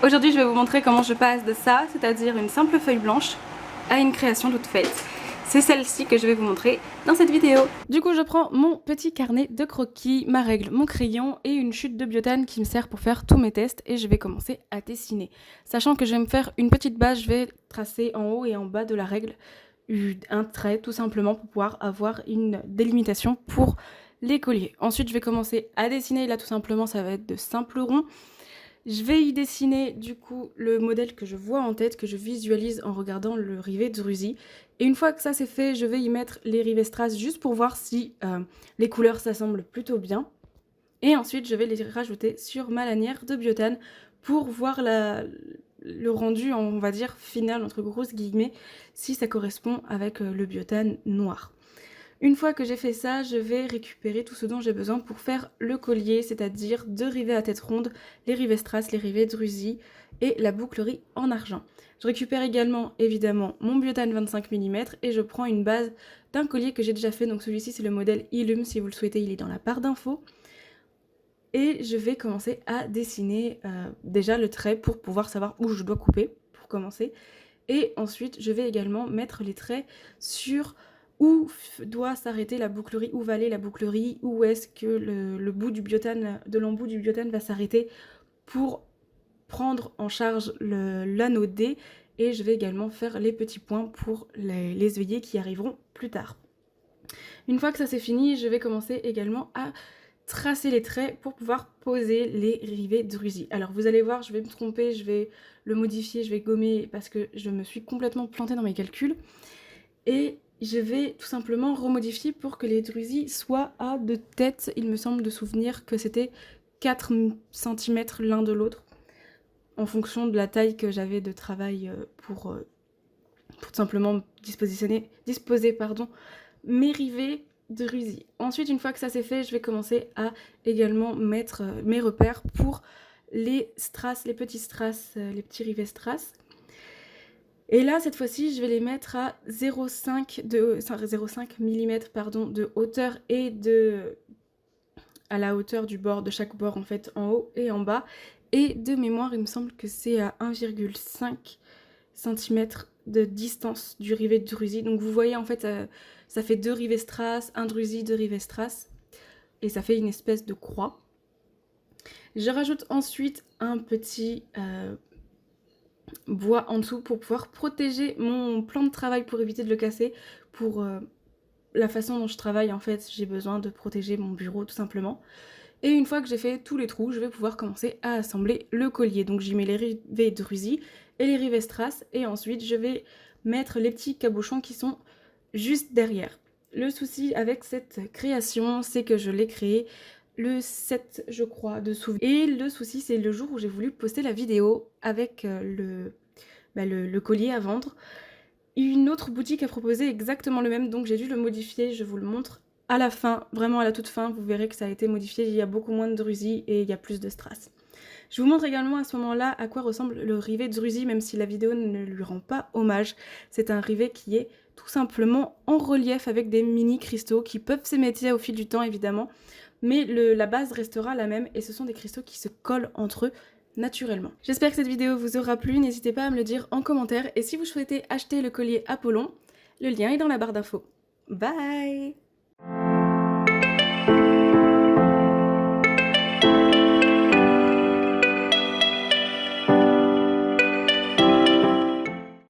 Aujourd'hui je vais vous montrer comment je passe de ça, c'est-à-dire une simple feuille blanche, à une création toute faite. C'est celle-ci que je vais vous montrer dans cette vidéo. Du coup je prends mon petit carnet de croquis, ma règle, mon crayon et une chute de biotane qui me sert pour faire tous mes tests et je vais commencer à dessiner. Sachant que je vais me faire une petite base, je vais tracer en haut et en bas de la règle un trait tout simplement pour pouvoir avoir une délimitation pour les colliers. Ensuite je vais commencer à dessiner, là tout simplement ça va être de simples ronds. Je vais y dessiner du coup le modèle que je vois en tête, que je visualise en regardant le rivet de Druzy. Et une fois que ça c'est fait, je vais y mettre les rivets strass juste pour voir si les couleurs s'assemblent plutôt bien. Et ensuite je vais les rajouter sur ma lanière de biotane pour voir le rendu, on va dire, final, entre grosses guillemets, si ça correspond avec le biotane noir. Une fois que j'ai fait ça, je vais récupérer tout ce dont j'ai besoin pour faire le collier, c'est-à-dire 2 rivets à tête ronde, les rivets strass, les rivets Druzy et la bouclerie en argent. Je récupère également évidemment mon biotane 25 mm et je prends une base d'un collier que j'ai déjà fait, donc celui-ci c'est le modèle Illum, si vous le souhaitez il est dans la barre d'infos. Et je vais commencer à dessiner déjà le trait pour pouvoir savoir où je dois couper pour commencer. Et ensuite je vais également mettre les traits sur où doit s'arrêter la bouclerie, où va aller la bouclerie, où est-ce que le bout du biotane, de l'embout du biotane va s'arrêter pour prendre en charge l'anneau D. Et je vais également faire les petits points pour les œillets qui arriveront plus tard. Une fois que ça c'est fini, je vais commencer également à tracer les traits pour pouvoir poser les rivets Druzy. Alors vous allez voir, je vais me tromper, je vais le modifier, je vais gommer parce que je me suis complètement plantée dans mes calculs. Et je vais tout simplement remodifier pour que les Druzy soient à de tête. Il me semble de souvenir que c'était 4 cm l'un de l'autre, en fonction de la taille que j'avais de travail pour tout simplement disposer mes rivets Druzy. Ensuite, une fois que ça c'est fait, je vais commencer à également mettre mes repères pour les strass, les petits strass, les petits rivets strass. Et là, cette fois-ci, je vais les mettre à 0,5 mm de hauteur et à la hauteur du bord, de chaque bord en fait, en haut et en bas. Et de mémoire, il me semble que c'est à 1,5 cm de distance du rivet de Druzy. Donc vous voyez en fait, ça fait 2 rivets strass, un Druzy, 2 rivets strass. Et ça fait une espèce de croix. Je rajoute ensuite un petit bois en dessous pour pouvoir protéger mon plan de travail pour éviter de le casser. Pour la façon dont je travaille, en fait, j'ai besoin de protéger mon bureau tout simplement. Et une fois que j'ai fait tous les trous, je vais pouvoir commencer à assembler le collier. Donc j'y mets les rivets Druzy et les rivets strass et ensuite je vais mettre les petits cabochons qui sont juste derrière. Le souci avec cette création, c'est que je l'ai créée le 7, je crois, de souvenir. Et le souci, c'est le jour où j'ai voulu poster la vidéo avec le collier à vendre. Une autre boutique a proposé exactement le même, donc j'ai dû le modifier, je vous le montre à la fin, vraiment à la toute fin, vous verrez que ça a été modifié, il y a beaucoup moins de Druzy et il y a plus de strass. Je vous montre également à ce moment-là à quoi ressemble le rivet Druzy, même si la vidéo ne lui rend pas hommage. C'est un rivet qui est tout simplement en relief avec des mini cristaux qui peuvent s'émétier au fil du temps évidemment, mais la base restera la même et ce sont des cristaux qui se collent entre eux naturellement. J'espère que cette vidéo vous aura plu, n'hésitez pas à me le dire en commentaire et si vous souhaitez acheter le collier Apollon, le lien est dans la barre d'infos. Bye!